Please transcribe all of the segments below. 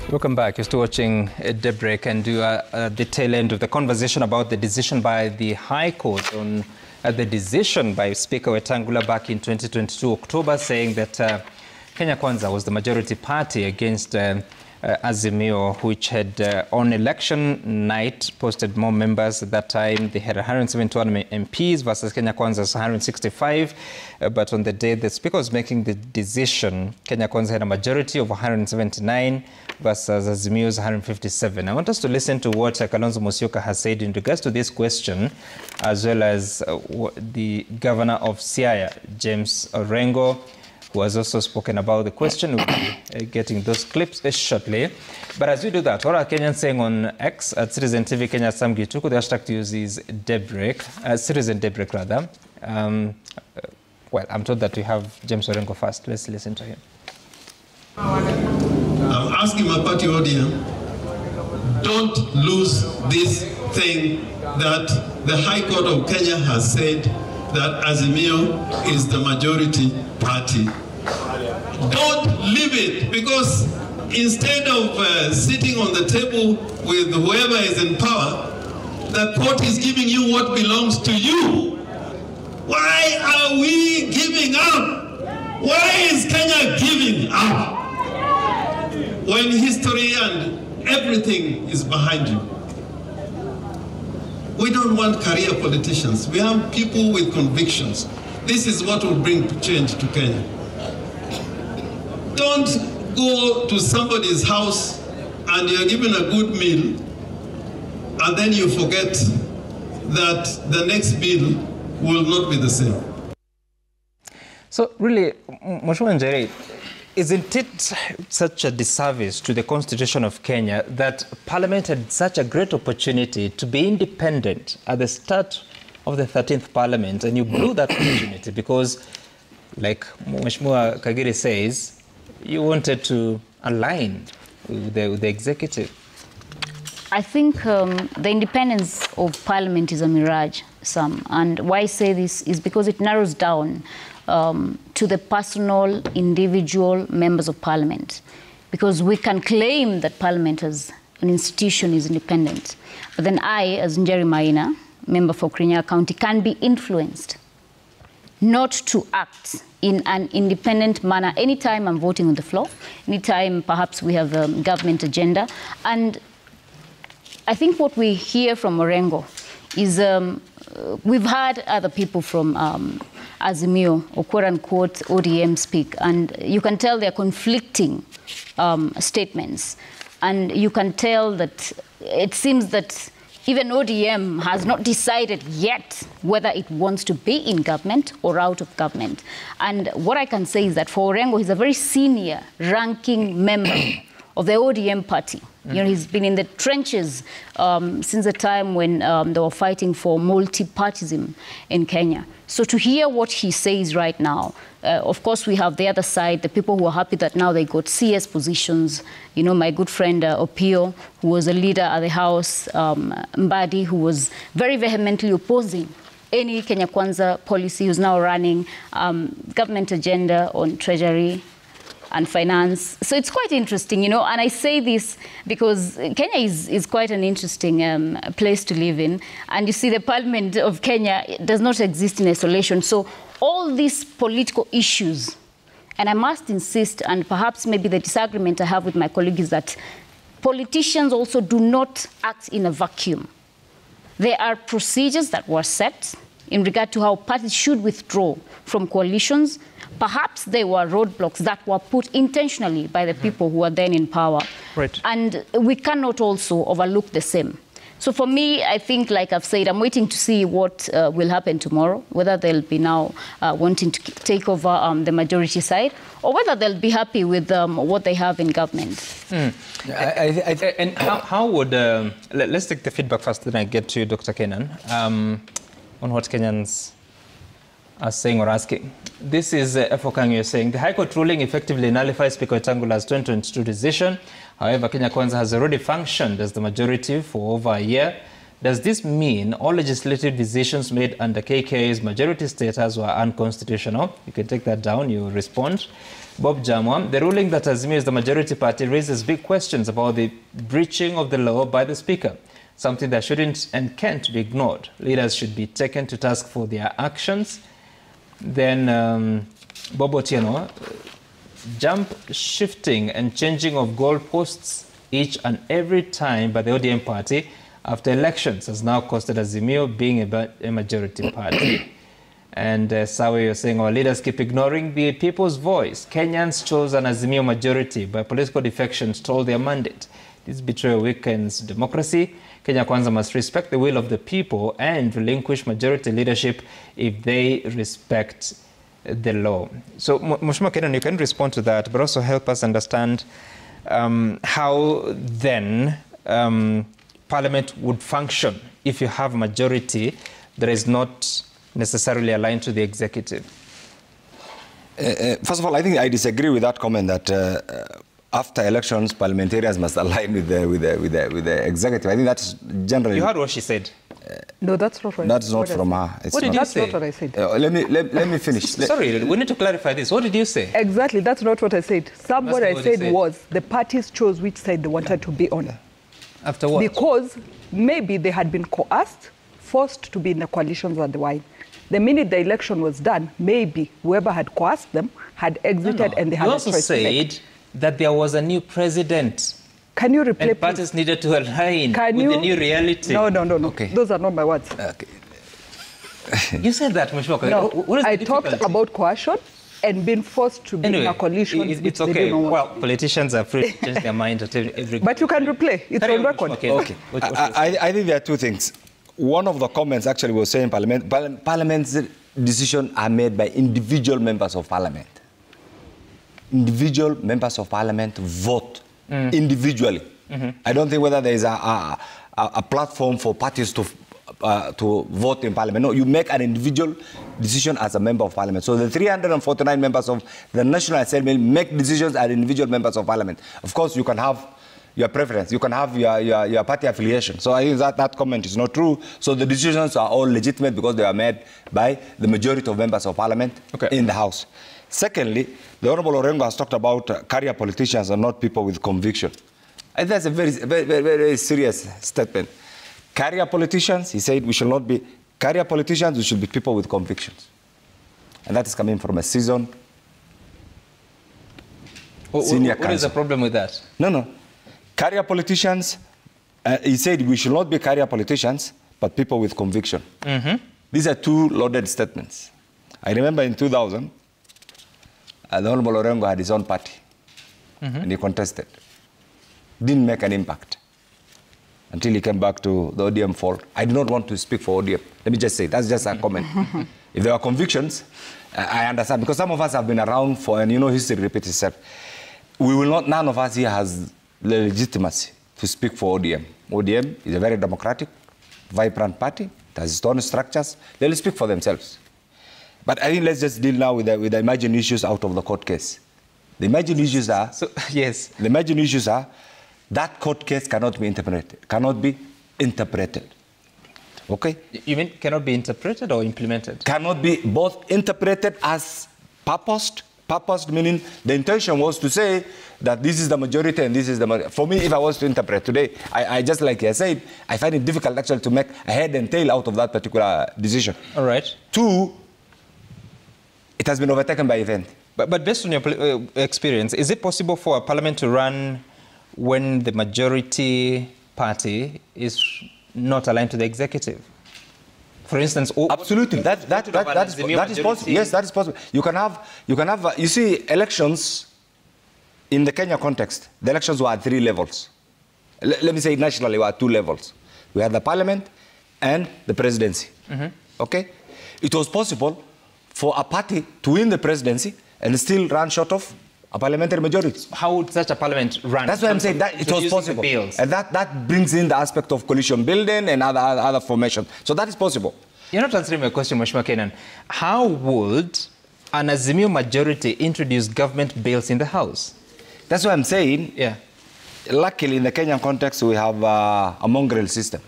Welcome back. You're still watching Daybreak, and do the tail end of the conversation about the decision by the High Court on the decision by Speaker Wetangula back in 2022 October, saying that Kenya Kwanza was the majority party against Azimio, which had on election night posted more members at that time. They had 171 MPs versus Kenya Kwanza's 165. But on the day the Speaker was making the decision, Kenya Kwanza had a majority of 179 versus Azimio's 157. I want us to listen to what Kalonzo Musyoka has said in regards to this question, as well as the Governor of Siaya, James Orengo, who has also spoken about the question. We'll be getting those clips shortly. But as we do that, what are Kenyans saying on X at Citizen TV Kenya Sam Gituku? The hashtag to use is Daybreak, Citizen Daybreak rather. Well, I'm told that we have James Orengo first. Let's listen to him. I'm asking my party audience, don't lose this thing that the High Court of Kenya has said that Azimio is the majority party. Don't leave it, because instead of sitting on the table with whoever is in power, the court is giving you what belongs to you. Why are we giving up? Why is Kenya giving up when history and everything is behind you? We don't want career politicians. We have people with convictions. This is what will bring change to Kenya. Don't go to somebody's house and you're given a good meal and then you forget that the next meal will not be the same. So really, Mheshimiwa Njeri, isn't it such a disservice to the Constitution of Kenya that Parliament had such a great opportunity to be independent at the start of the 13th Parliament, and you blew that opportunity because, like Mheshimiwa Kagiri says, you wanted to align with the executive? I think the independence of Parliament is a mirage, Sam. And why I say this is because it narrows down to the personal, individual members of Parliament. Because we can claim that Parliament as an institution is independent. But then I, as Njeri Maina, member for Kirinyaga County, can be influenced not to act in an independent manner anytime I'm voting on the floor, anytime perhaps we have a government agenda. And I think what we hear from Orengo is we've heard other people from Azimio, or quote-unquote ODM, speak, and you can tell they're conflicting statements. And you can tell that it seems that even ODM has not decided yet whether it wants to be in government or out of government. And what I can say is that for Orengo, he's a very senior ranking member of the ODM party. You know, he's been in the trenches since the time when they were fighting for multi-partyism in Kenya. So to hear what he says right now, of course, we have the other side, the people who are happy that now they got CS positions. You know, my good friend Opio, who was a leader at the House, Mbadi, who was very vehemently opposing any Kenya Kwanza policy, who's now running government agenda on treasury and finance. So it's quite interesting, you know, and I say this because Kenya is quite an interesting place to live in. And you see, the Parliament of Kenya does not exist in isolation. So all these political issues, and I must insist, and perhaps maybe the disagreement I have with my colleague is that politicians also do not act in a vacuum. There are procedures that were set in regard to how parties should withdraw from coalitions. Perhaps they were roadblocks that were put intentionally by the people who were then in power. Right. And we cannot also overlook the same. So for me, I think, like I've said, I'm waiting to see what will happen tomorrow, whether they'll be now wanting to take over the majority side, or whether they'll be happy with what they have in government. And how would, let's take the feedback first, then I get to you, Dr. Kenan, on what Kenyans are saying or asking. This is Efokang, you're saying, the High Court ruling effectively nullifies Speaker Wetangula's 2022 decision. However, Kenya Kwanza has already functioned as the majority for over a year. Does this mean all legislative decisions made under KK's majority status were unconstitutional? You can take that down, you respond. Bob Jamwa, the ruling that Azimio is the majority party raises big questions about the breaching of the law by the Speaker, something that shouldn't and can't be ignored. Leaders should be taken to task for their actions. Then Bob Otieno, jump shifting and changing of goalposts each and every time by the ODM party after elections has now costed Azimio being a majority party. And Sawe, you're saying our leaders keep ignoring the people's voice. Kenyans chose an Azimio majority by political defection, stole their mandate. This betrayal weakens democracy. Kenya Kwanza must respect the will of the people and relinquish majority leadership if they respect the law. So, Mheshimiwa Kenan, you can respond to that, but also help us understand how then Parliament would function if you have a majority that is not necessarily aligned to the executive. First of all, I think I disagree with that comment that after elections, parliamentarians must align with the executive. I think that's generally. You heard what she said. No, that's not right. That's not from her. What did you say? That's not what I said. Let me finish. Sorry, we need to clarify this. What did you say? Exactly, that's not what I said. What I said was the parties chose which side they wanted to be on. After what? Because maybe they had been coerced, forced to be in the coalitions were the wine. The minute the election was done, maybe whoever had coerced them had exited and they had a choice. You also said that there was a new president. Can you replay, and parties needed to align with the new reality. No. Okay. Those are not my words. Okay. You said that, Mheshimiwa. No, what is the I talked about coercion and being forced to be in a coalition. It's okay. Well, politicians are free to change their mind at every. But you can replay. It's on record. Okay. I think there are two things. One of the comments actually was saying Parliament's decisions are made by individual members of Parliament. Individual members of Parliament vote individually. I don't think whether there is a platform for parties to vote in Parliament. No, you make an individual decision as a member of Parliament. So the 349 members of the National Assembly make decisions as individual members of Parliament. Of course, you can have your preference. You can have your party affiliation. So I think that comment is not true. So the decisions are all legitimate because they are made by the majority of members of Parliament in the House. Secondly, the Honorable Orengo has talked about career politicians and not people with conviction. And that's a very serious statement. Career politicians, he said, we should not be career politicians, we should be people with convictions. And that is coming from a seasoned senior counsel. What is the problem with that? No. Career politicians, he said we should not be career politicians, but people with conviction. These are two loaded statements. I remember in 2000, the Honorable Orengo had his own party, and he contested. Didn't make an impact until he came back to the ODM fold. I do not want to speak for ODM. Let me just say, that's just a comment. If there are convictions, I understand, because some of us have been around for, and history repeats itself. We will not, none of us here has the legitimacy to speak for ODM. ODM is a very democratic, vibrant party. It has its own structures. They'll speak for themselves. But I think let's just deal now with the imagined issues out of the court case. The imagined issues are... yes. The imagined issues are that court case cannot be interpreted. Okay? You mean cannot be interpreted or implemented? Cannot be both interpreted as purposed meaning the intention was to say that this is the majority and this is the majority. For me, if I was to interpret today, I just like I said, I find it difficult actually to make a head and tail out of that particular decision. All right. Two, it has been overtaken by event. But based on your experience, is it possible for a parliament to run when the majority party is not aligned to the executive? For instance, absolutely, that is possible. Yes, that is possible. You can have. You see, elections in the Kenya context, the elections were at 3 levels. Let me say nationally, we are at 2 levels. We had the parliament and the presidency. Okay, it was possible for a party to win the presidency and still run short of a parliamentary majority. How would such a parliament run? That's why I'm saying that it was possible. And that brings in the aspect of coalition building and other formations. So that is possible. You're not answering my question, Mheshimiwa Kenan. How would an Azimio majority introduce government bills in the House? That's what I'm saying. Yeah. Luckily, in the Kenyan context, we have a mongrel system.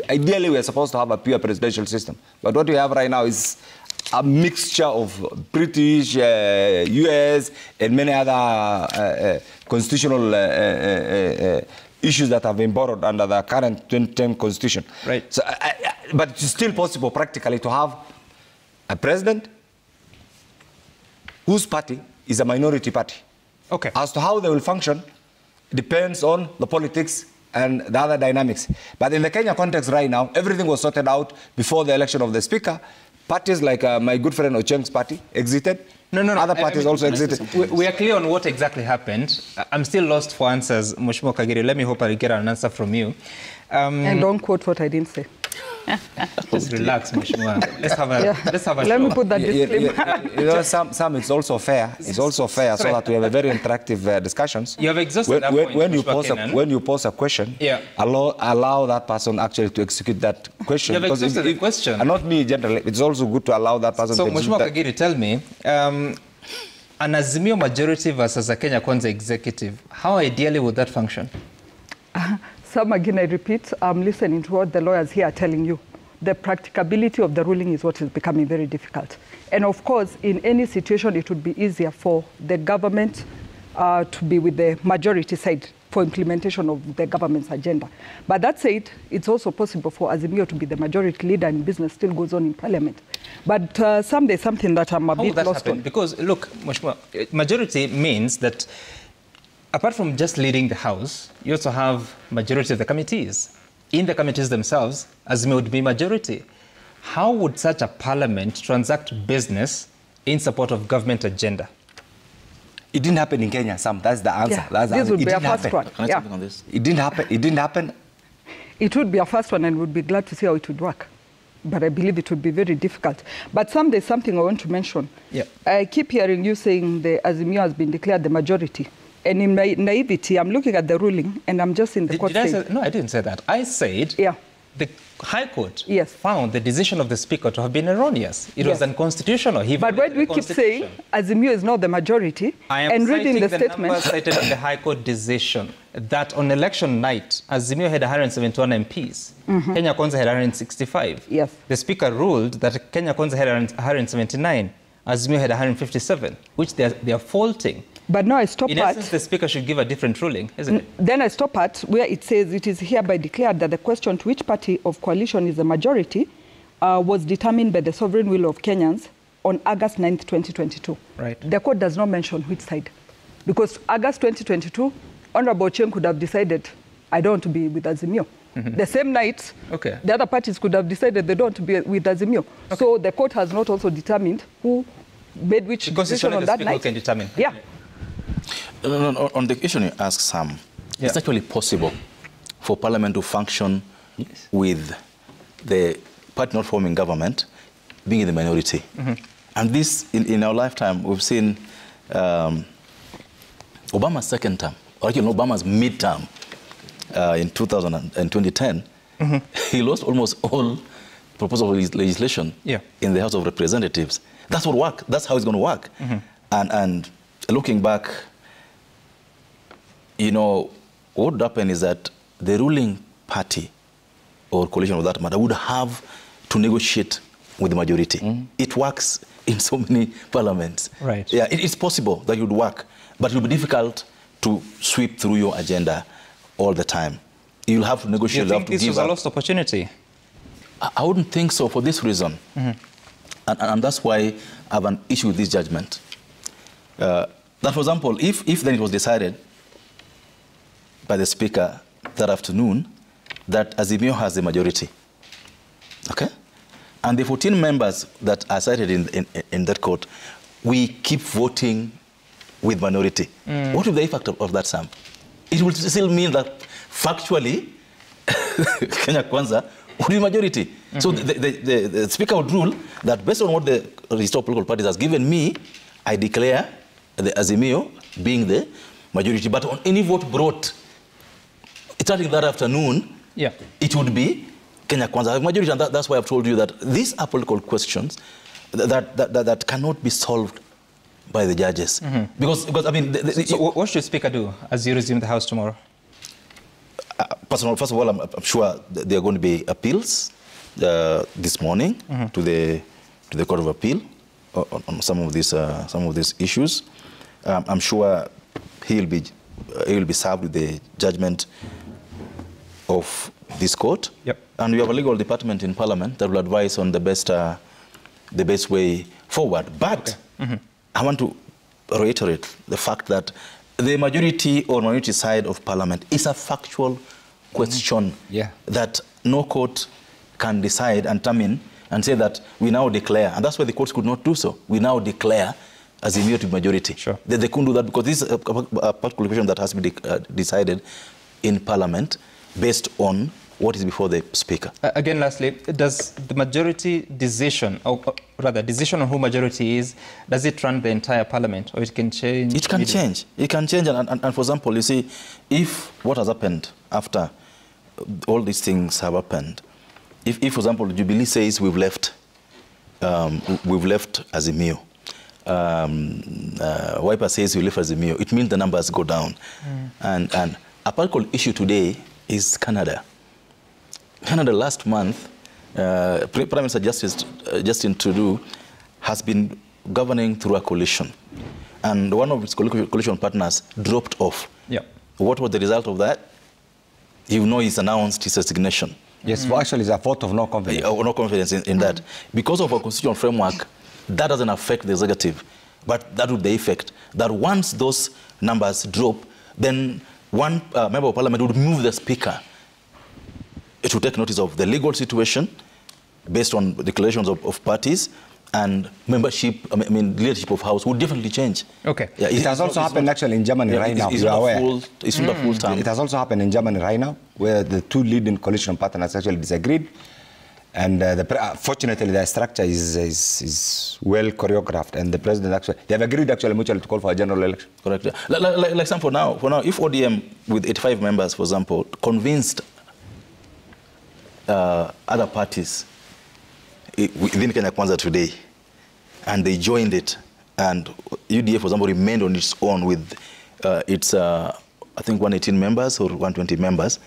Ideally, we're supposed to have a pure presidential system. But what we have right now is a mixture of British, US, and many other constitutional issues that have been borrowed under the current 2010 constitution. Right. So, but it's still possible practically to have a president whose party is a minority party. Okay. As to how they will function depends on the politics and the other dynamics. But in the Kenya context right now, everything was sorted out before the election of the speaker. Parties like my good friend Ocheng's party exited. No. Other parties also exited. We are clear on what exactly happened. I'm still lost for answers, Mheshimiwa Kagiri. Let me hope I get an answer from you. And don't quote what I didn't say. Just relax, Mheshimiwa. Let's have a Let show. me put that disclaimer. You know, some it's also fair. It's also fair so that we have a very interactive discussions. You have exhausted that point, when you pose a question, yeah, allow that person actually to execute that question. You have exhausted the question. And not me generally. It's also good to allow that person so, to execute Mheshimiwa Kagiri, tell me, an Azimio majority versus a Kenya Kwanza executive, how ideally would that function? Some, again, I repeat, I'm listening to what the lawyers here are telling you. The practicability of the ruling is what is becoming very difficult. And of course, in any situation, it would be easier for the government to be with the majority side for implementation of the government's agenda. But that said, it's also possible for Azimio to be the majority leader and business still goes on in parliament. But someday, something that I'm a bit lost on. Because, look, Mheshimiwa, majority means that apart from just leading the House, you also have majority of the committees. In the committees themselves, Azimio would be majority. How would such a parliament transact business in support of government agenda? It didn't happen in Kenya, Sam. That's the answer. Yeah, That's this would it be a didn't first happen. one. Can I speak on this? It didn't happen. It didn't happen. It would be a first one and would be glad to see how it would work. But I believe it would be very difficult. But Sam, there's something I want to mention. Yeah. I keep hearing you saying the Azimio has been declared the majority. And in my naivety, I'm looking at the ruling and I'm just in the court saying... No, I didn't say that. I said the High Court found the decision of the Speaker to have been erroneous. It was unconstitutional. But when we keep saying Azimio is not the majority, and reading the statement... numbers cited in the High Court decision that on election night, Azimio had 171 MPs. Kenya Kwanza had 165. Yes. The Speaker ruled that Kenya Kwanza had 179. Azimio had 157, which they are faulting. But now I stop in essence, the Speaker should give a different ruling, isn't it? Then I stop at where it says it is hereby declared that the question to which party of coalition is the majority was determined by the sovereign will of Kenyans on August 9th, 2022. Right. The court does not mention which side. Because August 2022, Honorable Cheng could have decided, I don't want to be with Azimio. The same night, the other parties could have decided they don't want to be with Azimio. So the court has not also determined who made which decision on that night. Can determine. Yeah. On the question you asked, Sam, it's actually possible for Parliament to function with the party not forming government being in the minority. And this, in our lifetime, we've seen Obama's second term, or actually Obama's mid-term in 2010, he lost almost all proposal legislation in the House of Representatives. That's what work. That's how it's going to work. And looking back, you know, what would happen is that the ruling party or coalition of that matter would have to negotiate with the majority. It works in so many parliaments. Right. Yeah, it's possible that it would work, but it would be difficult to sweep through your agenda all the time. You'll have to negotiate. You think this was a lost opportunity? I wouldn't think so for this reason. And that's why I have an issue with this judgment. That, for example, if then it was decided by the Speaker that afternoon that Azimio has the majority, okay? And the 14 members that are cited in that court, we keep voting with minority. What is the effect of that, Sam? It will still mean that factually, Kenya Kwanza would be majority. So the Speaker would rule that based on what the register of political parties has given me, I declare the Azimio being the majority. But on any vote brought, starting that afternoon, it would be Kenya Kwanza majority. And that's why I've told you that these are political questions that cannot be solved by the judges. Because I mean... So what should Speaker do as you resume the House tomorrow? First of all, I'm sure there are going to be appeals this morning to the Court of Appeal on some of these issues. I'm sure he will be served with the judgment of this court. Yep. And we have a legal department in Parliament that will advise on the best way forward. But I want to reiterate the fact that the majority or minority side of Parliament is a factual question that no court can decide and determine and say that we now declare. And that's why the courts could not do so. We now declare as a majority. Sure. They couldn't do that because this is a particular question that has to be decided in Parliament based on what is before the Speaker. Again, lastly, does the majority decision, or rather decision on who majority is, does it run the entire Parliament, or it can change? It can change. It can change. And for example, you see, if what has happened after all these things have happened, if for example, Jubilee says we've left Azimio, Wiper says we left Azimio, it means the numbers go down. And a particular issue today is Canada. Canada last month, Prime Minister Justin Trudeau has been governing through a coalition. And one of its coalition partners dropped off. Yep. What was the result of that? You know, he's announced his resignation. Yes, well, actually, it's a vote of no confidence. No confidence in that. Because of our constitutional framework, that doesn't affect the executive, but that would the effect that once those numbers drop, then one member of Parliament would move the Speaker to take notice of the legal situation based on declarations of parties, and membership, leadership of House would definitely change. Okay. Yeah, it has also happened actually in Germany right now. It's not a full term. It has also happened in Germany right now, where the two leading coalition partners actually disagreed. And fortunately, the structure is well choreographed, and the president actually, they have agreed actually mutually to call for a general election. Correct. Like for now, if ODM with 85 members, for example, convinced other parties within Kenya Kwanza today, and they joined it, and UDA, for example, remained on its own with its, I think, 118 members or 120 members,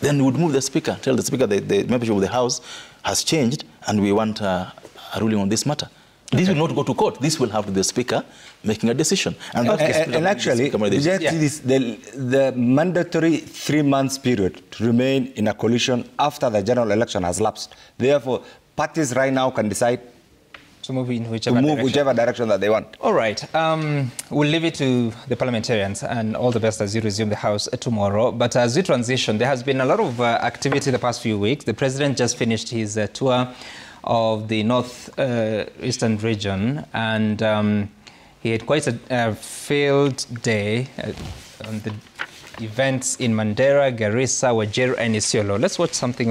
then we would move the Speaker, tell the Speaker that the membership of the House has changed, and we want a ruling on this matter. This will not go to court. This will have to be the Speaker making a decision. And actually, the mandatory 3 months period to remain in a coalition after the general election has lapsed. Therefore, parties right now can decide to move in whichever direction that they want. All right. We'll leave it to the parliamentarians, and all the best as you resume the House tomorrow. But as we transition, there has been a lot of activity the past few weeks. The president just finished his tour of the north-eastern region, and he had quite a field day on the events in Mandera, Garissa, Wajir, and Isiolo. Let's watch something